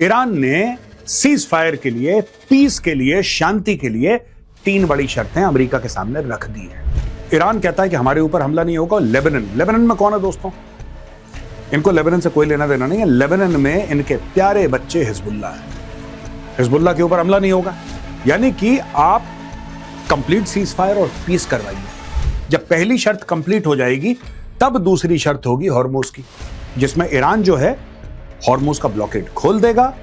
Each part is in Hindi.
ईरान ने सीज फायर के लिए, पीस के लिए, शांति के लिए 3 बड़ी शर्तें अमेरिका के सामने रख दी है। ईरान कहता है कि हमारे ऊपर हमला नहीं होगा। लेबनान में कौन है दोस्तों? इनको लेबनान से कोई लेना देना नहीं है। लेबनान में इनके प्यारे बच्चे हिजबुल्लाह है। हिजबुल्लाह के ऊपर हमला नहीं होगा, यानी कि आप कंप्लीट सीज फायर और पीस करवाइए। जब पहली शर्त कंप्लीट हो जाएगी तब दूसरी शर्त होगी हॉर्मुज की, जिसमें ईरान जो है हॉर्मुज का ब्लॉकेड खोल देगा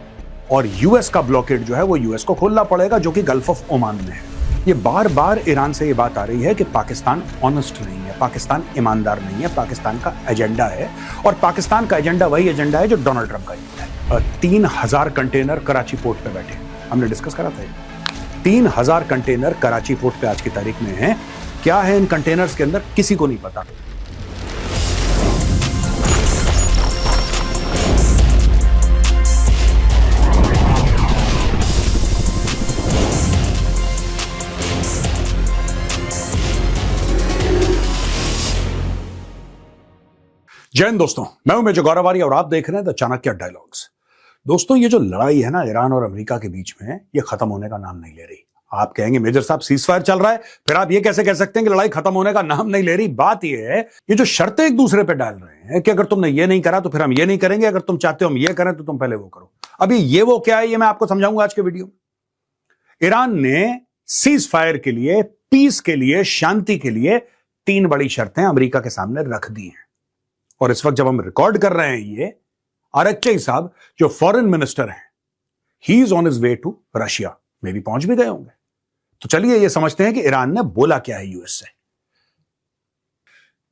और यूएस का ब्लॉकेड जो है वो यूएस को खोलना पड़ेगा, जो कि गल्फ ऑफ ओमान में है। ये बार बार ईरान से ये बात आ रही है कि पाकिस्तान ऑनेस्ट नहीं है, पाकिस्तान ईमानदार नहीं है, पाकिस्तान का एजेंडा है। और पाकिस्तान का एजेंडा वही एजेंडा है जो डोनाल्ड ट्रंप का एजेंडा है। 3000 कंटेनर कराची पोर्ट पे बैठे, हमने डिस्कस करा था। 3000 कंटेनर कराची पोर्ट पे आज की तारीख में हैं। क्या है इन कंटेनर्स के अंदर किसी को नहीं पता। जय हिंद दोस्तों, मैं हूं मेजर गौरवारी और आप देख रहे हैं द चाणक्य डायलॉग्स। दोस्तों, ये जो लड़ाई है ना ईरान और अमेरिका के बीच में, ये खत्म होने का नाम नहीं ले रही। आप कहेंगे मेजर साहब सीज फायर चल रहा है, फिर आप ये कैसे कह सकते हैं कि लड़ाई खत्म होने का नाम नहीं ले रही? बात ये है, ये जो शर्तें एक दूसरे पे डाल रहे हैं कि अगर तुमने ये नहीं करा तो फिर हम ये नहीं करेंगे, अगर तुम चाहते हो हम ये करें तो तुम पहले वो करो। अभी ये वो क्या है, ये मैं आपको समझाऊंगा आज के वीडियो में। ईरान ने सीज फायर के लिए, पीस के लिए, शांति के लिए 3 बड़ी शर्तें अमेरिका के सामने रख दी हैं। और इस वक्त जब हम रिकॉर्ड कर रहे हैं, ये आरएचआई साहब जो फॉरेन मिनिस्टर हैं, he is on his way to Russia, में भी पहुंच भी गए होंगे। तो चलिए ये समझते हैं कि ईरान ने बोला क्या है यूएस से।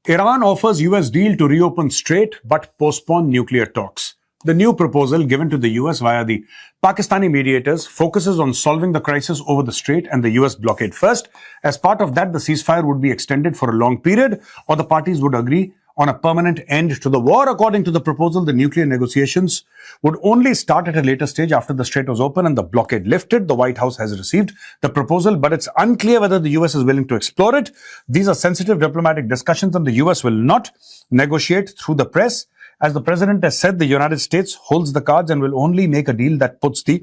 Iran offers US deal to reopen strait but postpone nuclear talks. The new proposal given to the US via the Pakistani mediators focuses on solving the crisis over the strait and the US blockade first. As part of that, the ceasefire would be extended for a long period, or the parties would agree on a permanent end to the war. According to the proposal, the nuclear negotiations would only start at a later stage after the strait was open and the blockade lifted. The White House has received the proposal, but it's unclear whether the US is willing to explore it. These are sensitive diplomatic discussions and the US will not negotiate through the press. As the president has said, the United States holds the cards and will only make a deal that puts the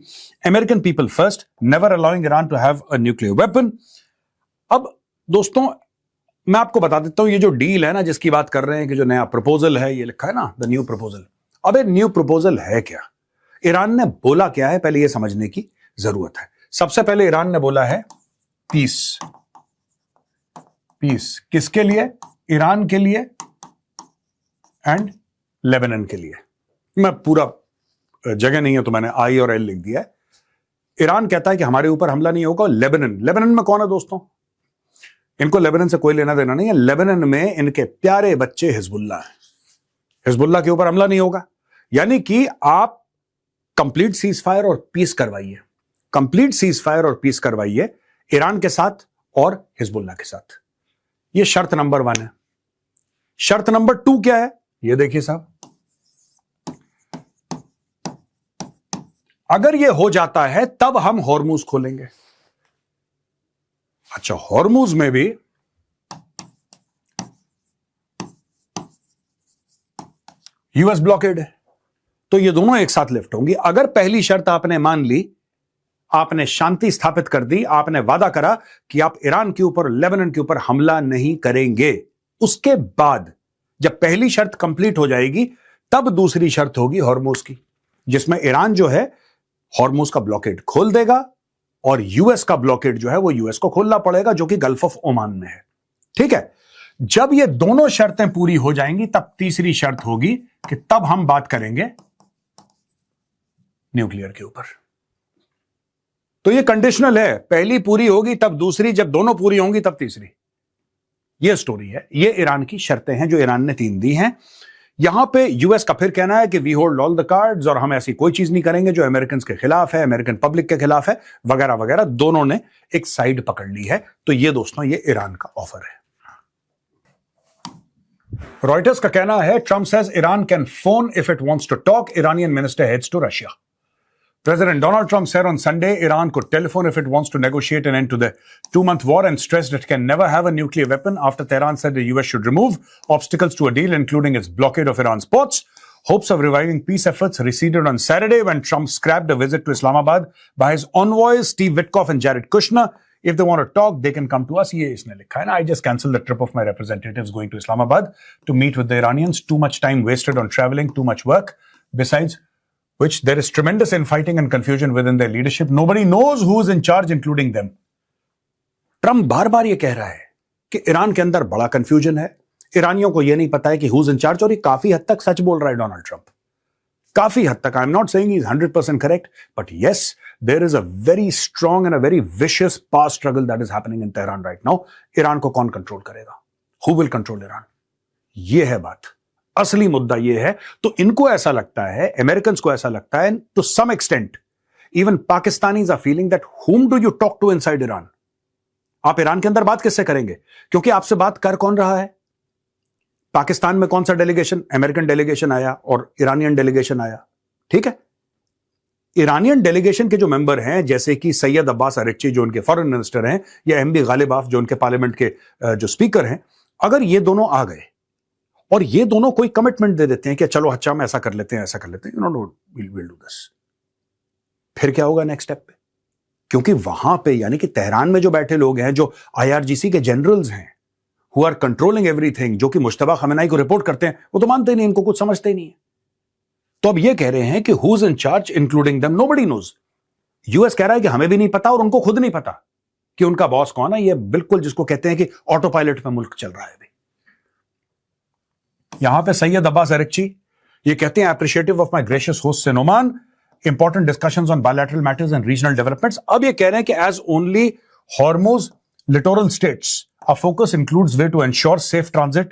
American people first, never allowing Iran to have a nuclear weapon. अब दोस्तों, मैं आपको बता देता हूं, ये जो डील है ना जिसकी बात कर रहे हैं कि जो नया प्रपोजल है, ये लिखा है ना द न्यू प्रपोजल। अब ये न्यू प्रपोजल है क्या? ईरान ने बोला क्या है, पहले ये समझने की जरूरत है। सबसे पहले ईरान ने बोला है पीस। पीस किसके लिए? ईरान के लिए एंड लेबनान के लिए। मैं पूरा जगह नहीं है तो मैंने आई और एल लिख दिया है। ईरान कहता है कि हमारे ऊपर हमला नहीं होगा। लेबनान में कौन है दोस्तों? इनको लेबनान से कोई लेना देना नहीं है। लेबनान में इनके प्यारे बच्चे हिजबुल्लाह हैं। हिजबुल्लाह के ऊपर हमला नहीं होगा, यानी कि आप कंप्लीट सीज फायर और पीस करवाइए। कंप्लीट सीज फायर और पीस करवाइए ईरान के साथ और हिजबुल्लाह के साथ। यह शर्त नंबर 1 है। शर्त नंबर 2 क्या है, ये देखिए साहब। अगर ये हो जाता है तब हम हॉर्मुज खोलेंगे। अच्छा, हॉर्मुज में भी यूएस ब्लॉकेड है, तो ये दोनों एक साथ लिफ्ट होंगी। अगर पहली शर्त आपने मान ली, आपने शांति स्थापित कर दी, आपने वादा करा कि आप ईरान के ऊपर, लेबनान के ऊपर हमला नहीं करेंगे, उसके बाद जब पहली शर्त कंप्लीट हो जाएगी तब दूसरी शर्त होगी हॉर्मुज की, जिसमें ईरान जो है हॉर्मुज का ब्लॉकेड खोल देगा और यूएस का ब्लॉकेड जो है वो यूएस को खोलना पड़ेगा, जो कि गल्फ ऑफ ओमान में है। ठीक है, जब ये दोनों शर्तें पूरी हो जाएंगी तब तीसरी शर्त होगी कि तब हम बात करेंगे न्यूक्लियर के ऊपर। तो ये कंडीशनल है, पहली पूरी होगी तब दूसरी, जब दोनों पूरी होंगी तब तीसरी। ये स्टोरी है, ये ईरान की शर्तें हैं जो ईरान ने 3 दी हैं। यहां पे यूएस का फिर कहना है कि we hold all the cards और हम ऐसी कोई चीज नहीं करेंगे जो अमेरिकन के खिलाफ है, अमेरिकन पब्लिक के खिलाफ है, वगैरह वगैरह। दोनों ने एक साइड पकड़ ली है। तो ये दोस्तों, ये ईरान का ऑफर है। रॉयटर्स का कहना है, Trump says Iran can phone if it wants to talk, Iranian minister heads to Russia. President Donald Trump said on Sunday Iran could telephone if it wants to negotiate an end to the 2-month war and stressed it can never have a nuclear weapon after Tehran said the US should remove obstacles to a deal, including its blockade of Iran's ports. Hopes of reviving peace efforts receded on Saturday when Trump scrapped a visit to Islamabad by his envoys Steve Witkoff and Jared Kushner. If they want to talk, they can come to us. ये इसने लिखा है ना. I just cancelled the trip of my representatives going to Islamabad to meet with the Iranians. Too much time wasted on traveling, too much work. Besides which, there is tremendous infighting and confusion within their leadership. Nobody knows who is in charge, including them. Trump बार बार ये कह रहा है कि ईरान के अंदर बड़ा कंफ्यूजन है, ईरानियों को यह नहीं पता है कि हुज इन चार्ज, और ये काफी हद तक सच बोल रहा है डोनाल्ड ट्रंप. काफी हद तक. I am not saying he is 100% correct, but yes, there is a very strong and a very vicious power struggle that is happening in Tehran right now. Iran को कौन कंट्रोल करेगा? Who will control Iran? ये है बात. असली मुद्दा ये है. तो इनको ऐसा लगता है, अमेरिकन को ऐसा लगता है, to some extent even Pakistanis are feeling that whom do you talk to inside Iran? आप ईरान के अंदर बात किससे करेंगे? क्योंकि आपसे बात कर कौन रहा है? पाकिस्तान में कौन सा डेलीगेशन? अमेरिकन डेलीगेशन आया और इरानियन डेलीगेशन आया. ठीक है. इरानियन डेलीगेशन के जो मेंबर हैं, जैसे कि सैयद अब्बास अरेक्ची जो उनके फॉरेन मिनिस्टर हैं, या एमबी गालिबाफ जो उनके पार्लियामेंट के जो स्पीकर हैं, अगर ये दोनों आ गए और ये दोनों कोई कमिटमेंट दे देते हैं कि चलो अच्छा हम ऐसा कर लेते हैं, ऐसा कर लेते हैं, you know, will do this, फिर क्या होगा नेक्स्ट स्टेप पे? क्योंकि वहां पे यानी कि तेहरान में जो बैठे लोग हैं, जो आईआरजीसी के जनरल्स हैं, हु आर कंट्रोलिंग एवरीथिंग, जो कि मुश्तबा खमेनाई को रिपोर्ट करते हैं, वो तो मानते नहीं, इनको कुछ समझते ही नहीं है. तो अब ये कह रहे हैं कि who is in charge including them, nobody knows. US कह रहा है कि हमें भी नहीं पता और उनको खुद नहीं पता कि उनका बॉस कौन है. ये बिल्कुल जिसको कहते हैं कि ऑटो पायलट पे मुल्क चल रहा है अभी. यहां पे सैयद अब्बास अरेक्ची ये कहते हैं, appreciative of my gracious host in Oman, important discussions on bilateral matters and regional developments. अब ये कह रहे हैं कि as only Hormuz littoral states, our focus includes way to ensure safe transit,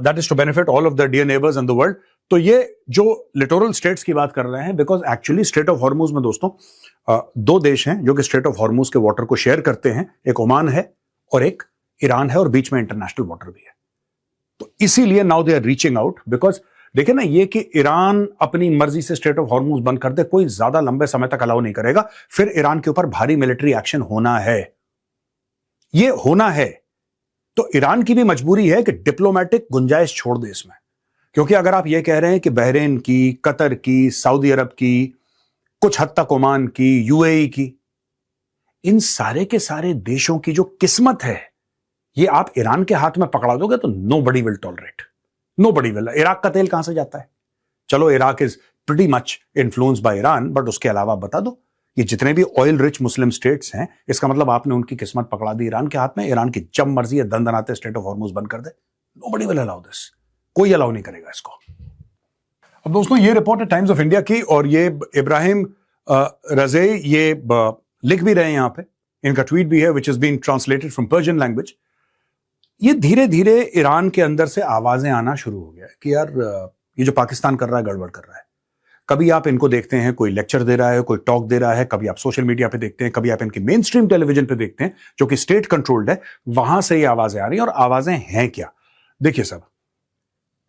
that is to benefit all of the dear neighbors in the world. तो ये जो लिटोरल स्टेट्स की बात कर रहे हैं, because actually state of Hormuz में दोस्तों दो देश हैं जो कि स्टेट ऑफ हॉर्मुज के वाटर को शेयर करते हैं. एक ओमान है और एक ईरान है, और बीच में इंटरनेशनल वाटर भी है. तो इसीलिए now they are reaching out, because देखिए ना, ये कि ईरान अपनी मर्जी से स्टेट ऑफ हॉर्मुज बंद कर दे, कोई ज्यादा लंबे समय तक अलाउ नहीं करेगा. फिर ईरान के ऊपर भारी मिलिट्री एक्शन होना है, ये होना है. तो ईरान की भी मजबूरी है कि डिप्लोमेटिक गुंजाइश छोड़ दे इसमें. क्योंकि अगर आप ये कह रहे हैं कि बहरीन की, कतर की, सऊदी अरब की, कुछ हद तक ओमान की, यूएई की, इन सारे के सारे देशों की जो किस्मत है, ये आप ईरान के हाथ में पकड़ा दोगे तो nobody will tolerate, nobody will. Iraq का तेल कहां से जाता है? चलो, Iraq is pretty much influenced by Iran, but उसके अलावा बता दो, ये जितने भी ऑयल रिच मुस्लिम स्टेट्स हैं, इसका मतलब आपने उनकी किस्मत पकड़ा दी ईरान के हाथ में. ईरान की जब मर्जी है दंदनाते स्टेट ऑफ हॉर्मुज बंद कर दे, नोबडी विल अलाउ दिस. कोई अलाउ नहीं करेगा इसको. अब दोस्तों, ये रिपोर्ट है टाइम्स ऑफ इंडिया की, और ये इब्राहिम रज़े ये लिख भी रहे हैं यहां पे, इनका ट्वीट भी है, which is been translated from Persian language. ये धीरे धीरे ईरान के अंदर से आवाजें आना शुरू हो गया कि यार ये जो पाकिस्तान कर रहा है गड़बड़ कर रहा है. कभी आप इनको देखते हैं कोई लेक्चर दे रहा है, कोई टॉक दे रहा है, कभी आप सोशल मीडिया पे देखते हैं, कभी आप इनकी मेन स्ट्रीम टेलीविजन पे देखते हैं जो कि स्टेट कंट्रोल्ड है, वहां से ये आवाजें आ रही हैं. और आवाजें हैं क्या? देखिए साहब,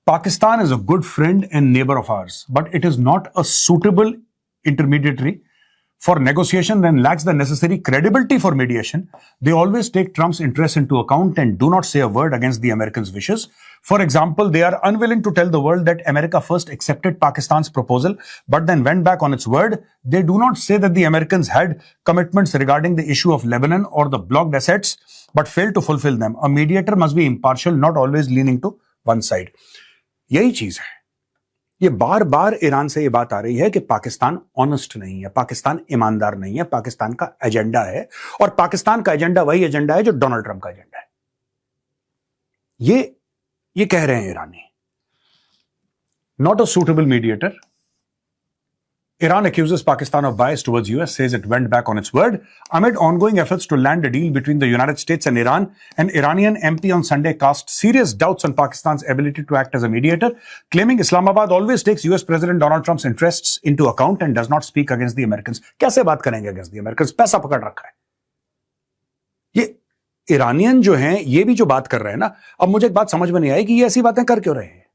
Pakistan is a good friend and neighbour of hours, but it is not a suitable intermediary for negotiation and lacks the necessary credibility for mediation. They always take Trump's interests into account and do not say a word against the Americans' wishes. For example, they are unwilling to tell the world that America first accepted Pakistan's proposal, but then went back on its word. They do not say that the Americans had commitments regarding the issue of Lebanon or the blocked assets, but failed to fulfill them. A mediator must be impartial, not always leaning to one side. यही चीज है. ये बार बार ईरान से ये बात आ रही है कि पाकिस्तान ऑनेस्ट नहीं है, पाकिस्तान ईमानदार नहीं है, पाकिस्तान का एजेंडा है, और पाकिस्तान का एजेंडा वही एजेंडा है जो डोनाल्ड ट्रंप का एजेंडा है. ये कह रहे हैं ईरानी. Not a suitable mediator. Iran accuses Pakistan of bias towards US, says it went back on its word. Amid ongoing efforts to land a deal between the United States and Iran, an Iranian MP on Sunday cast serious doubts on Pakistan's ability to act as a mediator, claiming Islamabad always takes US President Donald Trump's interests into account and does not speak against the Americans. कैसे बात करेंगे against the Americans? पैसा पकड़ रखा है. ये ईरानियन जो हैं, ये भी जो बात कर रहे हैं ना, अब मुझे एक बात समझ में नहीं आई कि ये ऐसी बातें कर क्यों रहे हैं.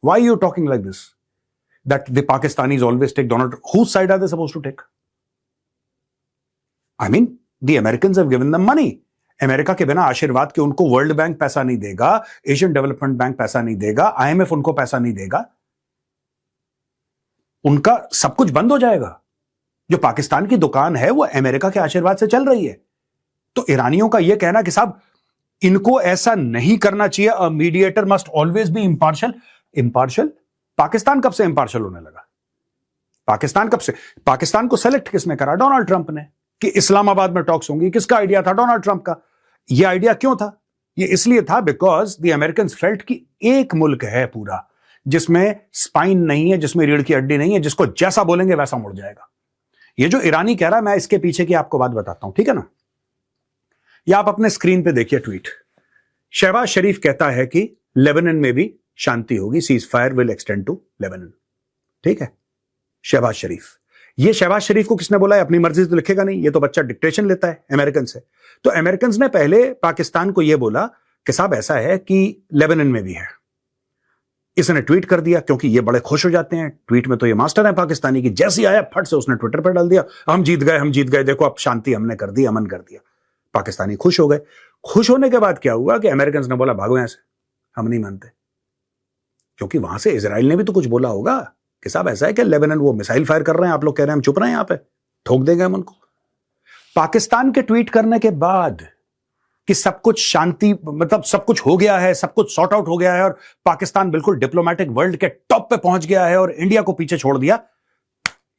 Why are you talking like this? That the Pakistanis always take Donald. Whose side are they supposed to take? I mean, the Americans have given them money. America के बिना आशीर्वाद के उनको वर्ल्ड बैंक पैसा नहीं देगा, एशियन डेवलपमेंट बैंक पैसा नहीं देगा, IMF उनको पैसा नहीं देगा. उनका सब कुछ बंद हो जाएगा। जो पाकिस्तान की दुकान है वो अमेरिका के आशीर्वाद से चल रही है। तो ईरानियों का यह कहना कि साहब इनको ऐसा नहीं करना चाहिए, a mediator must always be impartial. Impartial? Pakistan कब से इम्पार्शियल होने लगा? पाकिस्तान कब से? पाकिस्तान को सेलेक्ट किसने करा? डोनाल्ड ट्रंप ने, कि इस्लामाबाद में टॉक्स होंगी। किसका आइडिया था? डोनाल्ड ट्रंप का। यह आइडिया क्यों था? यह इसलिए था बिकॉज द अमेरिकन फेल्ट कि एक मुल्क है पूरा जिसमें स्पाइन नहीं है, जिसमें रीढ़ की हड्डी नहीं है, जिसको जैसा बोलेंगे वैसा मुड़ जाएगा। ये जो ईरानी कह रहा है, मैं इसके पीछे की आपको बात बताता हूं, ठीक है ना। या आप अपने स्क्रीन पे देखिए ट्वीट। शहबाज शरीफ कहता है कि लेबनान में भी शांति होगी, ceasefire will extend to Lebanon. ठीक है, शहबाज शरीफ। ये शहबाज शरीफ को किसने बोला है? अपनी मर्जी से तो लिखेगा नहीं, ये तो बच्चा डिक्टेशन लेता है अमेरिकन से। तो अमेरिकन ने पहले पाकिस्तान को यह बोला कि साहब ऐसा है कि लेबनान में भी है। इसने ट्वीट कर दिया, क्योंकि ये बड़े खुश हो जाते हैं ट्वीट में, तो ये मास्टर है पाकिस्तानी की। जैसे ही आया फट से उसने ट्विटर पर डाल दिया, हम जीत गए, हम जीत गए, देखो अब शांति हमने कर दी, अमन कर दिया। पाकिस्तानी खुश हो गए। खुश होने के बाद क्या हुआ कि अमेरिकन ने बोला भागो यहां से, हम नहीं मानते। क्योंकि वहां से इजराइल ने भी तो कुछ बोला होगा कि साहब ऐसा है कि लेबनान वो मिसाइल फायर कर रहे हैं, आप लोग कह रहे हैं हम चुप रहे हैं, यहां पे ठोक देंगे हम उनको। पाकिस्तान के ट्वीट करने के बाद कि सब कुछ शांति, मतलब सब कुछ हो गया है, सब कुछ सॉर्ट आउट हो गया है और पाकिस्तान बिल्कुल डिप्लोमेटिक वर्ल्ड के टॉप पे पहुंच गया है और इंडिया को पीछे छोड़ दिया।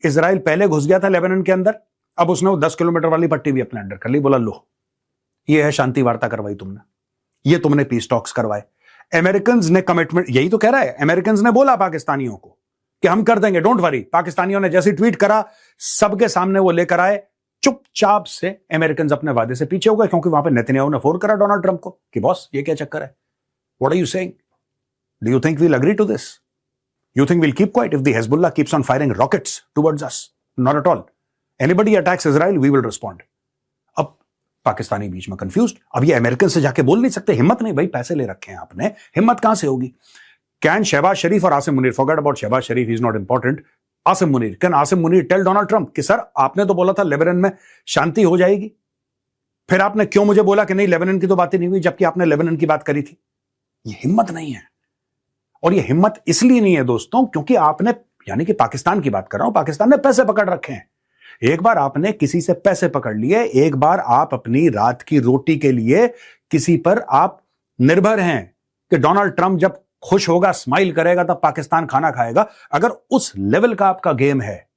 इजराइल पहले घुस गया था लेबनान के अंदर, अब उसने वो 10 किलोमीटर वाली पट्टी भी अपने अंडर कर ली। बोला लो, ये है शांति वार्ता करवाई तुमने, ये तुमने पीस टॉक्स करवाए। अमेरिकन ने कमिटमेंट, यही तो कह रहा है, अमेरिकन ने बोला पाकिस्तानियों को कि हम कर देंगे, डोंट वरी। पाकिस्तानियों ने जैसे ट्वीट करा, सबके सामने वो लेकर आए, चुपचाप से अमेरिकन अपने वादे से पीछे हो गए, क्योंकि वहां पे नेतन्याहू ने फोन करा डोनाल्ड ट्रंप को कि बॉस ये क्या चक्कर है, what are you saying, do you think we'll agree to this, you think we'll keep quiet if the Hezbollah keeps on firing rockets towards us? Not at all, anybody attacks Israel we will respond. अब पाकिस्तानी बीच में कंफ्यूज्ड, अब ये अमेरिकन से जाके बोल नहीं सकते, हिम्मत नहीं भाई, पैसे ले रखे हैं आपने, हिम्मत कहां से होगी? कैन शहबाज शरीफ और Asim Munir, forget about Shahbaz Sharif, is not important, Asim Munir, can Asim Munir tell Donald Trump कि सर आपने तो बोला था लेबनान में शांति हो जाएगी, फिर आपने क्यों मुझे बोला कि नहीं लेबनान की तो बात ही नहीं हुई, जबकि आपने लेबनान की बात करी थी? ये हिम्मत नहीं है। और ये हिम्मत इसलिए नहीं है दोस्तों क्योंकि आपने, यानी कि पाकिस्तान की बात कर रहा हूं, पाकिस्तान ने पैसे पकड़ रखे हैं। एक बार आपने किसी से पैसे पकड़ लिए, एक बार आप अपनी रात की रोटी के लिए किसी पर आप निर्भर हैं कि डोनाल्ड ट्रंप जब खुश होगा, स्माइल करेगा, तब पाकिस्तान खाना खाएगा। अगर उस लेवल का आपका गेम है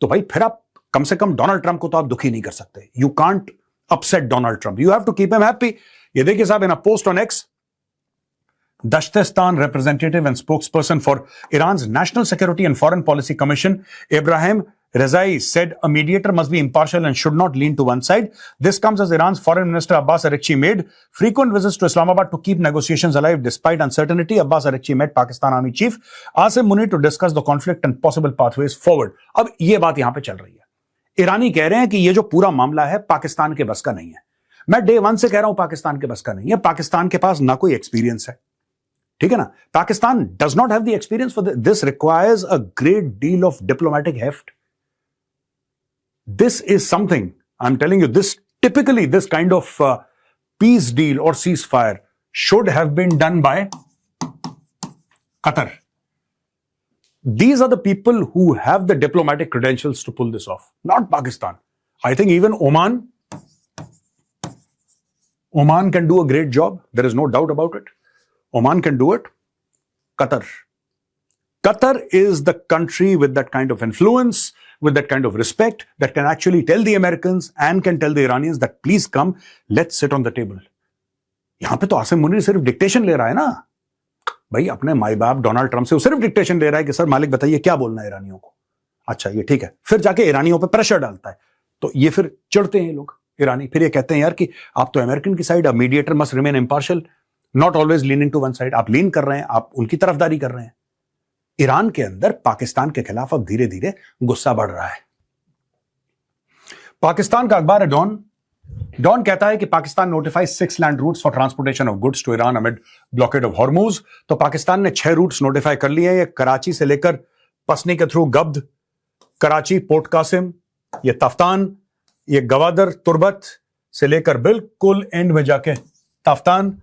तो भाई फिर आप कम से कम डोनाल्ड ट्रंप को तो आप दुखी नहीं कर सकते। You can't upset Donald Trump, you have to keep him happy. ये देखिए साहब, in a post on X, Dashtistan representative and spokesperson for Iran's National Security and Foreign Policy Commission, Ibrahim Rezai, said a mediator must be impartial and should not lean to one side. This comes as Iran's Foreign Minister Abbas Araghchi made frequent visits to Islamabad to keep negotiations alive despite uncertainty. Abbas Araghchi met Pakistan Army Chief Asim Munir to discuss the conflict and possible pathways forward. अब ये बात यहां पे चल रही है। ईरानी कह रहे हैं कि ये जो पूरा मामला है पाकिस्तान के बस का नहीं है। मैं डे वन से कह रहा हूं पाकिस्तान के बस का नहीं है। पाकिस्तान के पास ना कोई एक्सपीरियंस है, ठीक है ना। Pakistan does not have the experience for this, requires a great deal of diplomatic heft. This is something I am telling you, this typically this kind of peace deal or ceasefire should have been done by Qatar. These are the people who have the diplomatic credentials to pull this off, not Pakistan. I think even Oman can do a great job. There is no doubt about it. Oman can do it. Qatar is the country with that kind of influence, with that kind of respect, that can actually tell the Americans and can tell the Iranians that please come, let's sit on the table. यहां पे तो आसिम मुनीर सिर्फ डिक्टेशन ले रहा है ना भाई, अपने माई बाप डोनाल्ड ट्रंप से वो सिर्फ डिक्टेशन ले रहा है कि सर मालिक बताइए क्या बोलना है ईरानियों को। अच्छा ये ठीक है, फिर जाके ईरानियों पे प्रेशर डालता है, तो ये फिर चिढ़ते हैं लोग ईरानी, फिर ये कहते हैं यार कि आप तो अमेरिकन की side, mediator must remain impartial, not always leaning to one side. आप लीन कर रहे हैं, आप उनकी तरफदारी कर रहे हैं। ईरान के अंदर पाकिस्तान के खिलाफ अब धीरे धीरे गुस्सा बढ़ रहा है। पाकिस्तान का अखबार है डॉन कहता है कि Pakistan notifies 6 land routes for transportation of goods to Iran amid blockade of Hormuz. तो पाकिस्तान ने 6 रूट्स नोटिफाई कर लिए हैं। ये कराची से लेकर पसनी के थ्रू गब्द, कराची पोर्ट कासिम, ये तफ्तान, ये गवादर तुर्बत से लेकर बिल्कुल एंड में जाके ताफ्तान,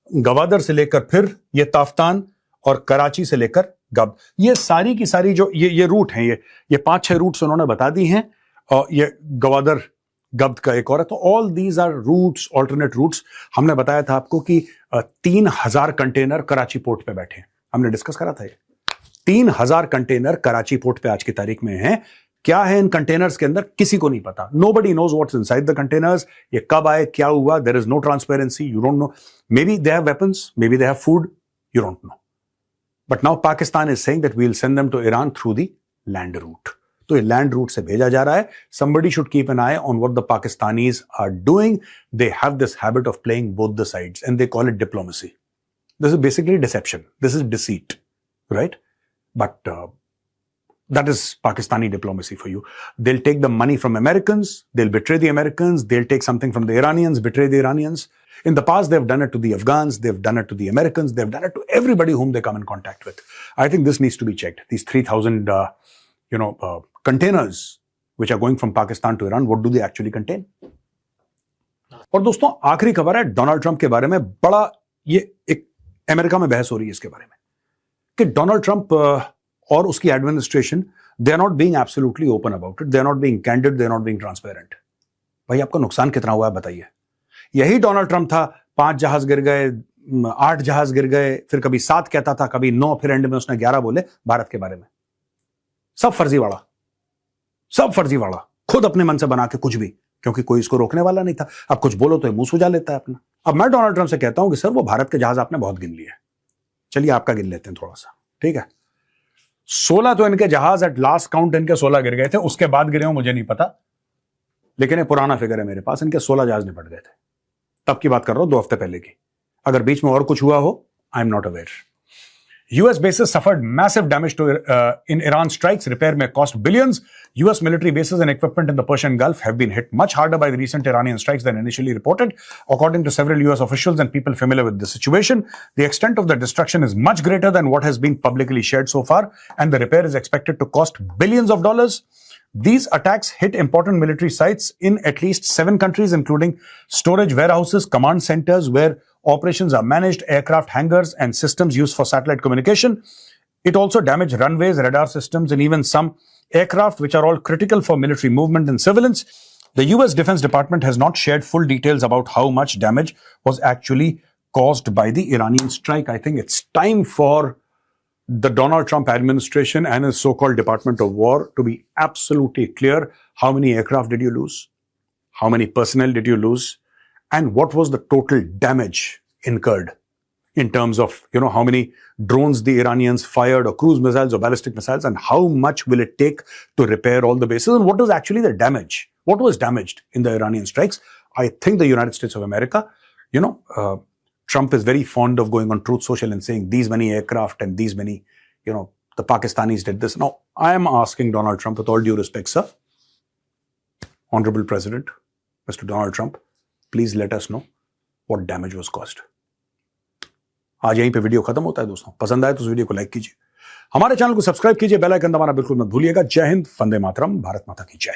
गवादर से लेकर फिर ये ताफ्तान और कराची से लेकर गब्द, ये सारी की सारी जो ये रूट हैं, ये 5-6 रूट्स उन्होंने बता दी हैं, और ये गवादर गब्द का एक और है। तो all these are routes, alternate routes. हमने बताया था आपको कि 3,000 कंटेनर कराची पोर्ट पे बैठे हैं, हमने डिस्कस करा था। 3,000 कंटेनर कराची पोर्ट पे आज की तारीख में हैं। क्या है इन कंटेनर्स के अंदर, किसी को नहीं पता। Nobody knows what's inside the containers. ये कब आए, क्या हुआ, there is no transparency, you don't know. Maybe they have weapons, maybe they have food, you don't know. But now Pakistan is saying that we will send them to Iran through the land route. तो ये लैंड रूट से भेजा जा रहा है। Somebody should keep an eye on what the Pakistanis are doing. They have this habit of playing both the sides and they call it diplomacy. This is basically deception. This is deceit, right? But that is Pakistani diplomacy for you. They'll take the money from Americans. They'll betray the Americans. They'll take something from the Iranians, betray the Iranians. In the past, they've done it to the Afghans. They've done it to the Americans. They've done it to everybody whom they come in contact with. I think this needs to be checked. These 3,000, containers which are going from Pakistan to Iran, what do they actually contain? और दोस्तों, आखिरी खबर है डोनाल्ड ट्रंप के बारे में। बड़ा ये एक अमेरिका में बहस हो रही है इसके बारे में कि डोनाल्ड ट्रंप और उसकी administration, they are not being absolutely open about it, they are not being candid, they are not being transparent. भाई, आपका नुकसान कितना हुआ है बताइए। यही डोनाल्ड ट्रंप था, 5 जहाज गिर गए, 8 जहाज गिर गए, फिर कभी 7 कहता था, कभी 9, फिर एंड में उसने 11 बोले भारत के बारे में। सब फर्जीवाड़ा, सब फर्जीवाड़ा, खुद अपने मन से बना के कुछ भी, क्योंकि कोई इसको रोकने वाला नहीं था। अब कुछ बोलो तो मुंह सुझा लेता है अपना। अब मैं डोनाल्ड ट्रंप से कहता हूं कि सर, वो भारत के जहाज आपने बहुत गिन लिए। चलिए आपका गिन लेते हैं थोड़ा सा, ठीक है। 16 तो इनके जहाज एट लास्ट काउंट इनके 16 गिर गए थे, उसके बाद गिरे हो मुझे नहीं पता, लेकिन ये पुराना फिगर है मेरे पास, इनके 16 जहाज निपट गए थे। तब की बात कर रहा हूं, 2 हफ्ते पहले की। अगर बीच में और कुछ हुआ हो, आई am not aware. US bases suffered massive damage in Iran strikes. Repair may cost billions. US military bases and equipment in the Persian Gulf have been hit much harder by the recent Iranian strikes than initially reported. According to several US officials and people familiar with the situation, the extent of the destruction is much greater than what has been publicly shared so far, and the repair is expected to cost billions of dollars. These attacks hit important military sites in at least 7 countries, including storage warehouses, command centers where operations are managed, aircraft hangars, and systems used for satellite communication. It also damaged runways, radar systems, and even some aircraft, which are all critical for military movement and surveillance. The US Defense Department has not shared full details about how much damage was actually caused by the Iranian strike. I think it's time for the Donald Trump administration and his so-called Department of War to be absolutely clear. How many aircraft did you lose? How many personnel did you lose? And what was the total damage incurred in terms of, how many drones the Iranians fired, or cruise missiles or ballistic missiles, and how much will it take to repair all the bases, and what was actually the damage? What was damaged in the Iranian strikes? I think the United States of America, Trump is very fond of going on Truth Social and saying these many aircraft and these many, the Pakistanis did this. Now, I am asking Donald Trump, with all due respect, sir, Honorable President, Mr. Donald Trump, please let us know what damage was caused. आज यहीं पे वीडियो खत्म होता है दोस्तों। पसंद आए तो इस वीडियो को लाइक कीजिए, हमारे चैनल को सब्सक्राइब कीजिए, बेल आइकन दबाना बिल्कुल मत भूलिएगा। जय हिंद, वंदे मातरम, भारत माता की जय।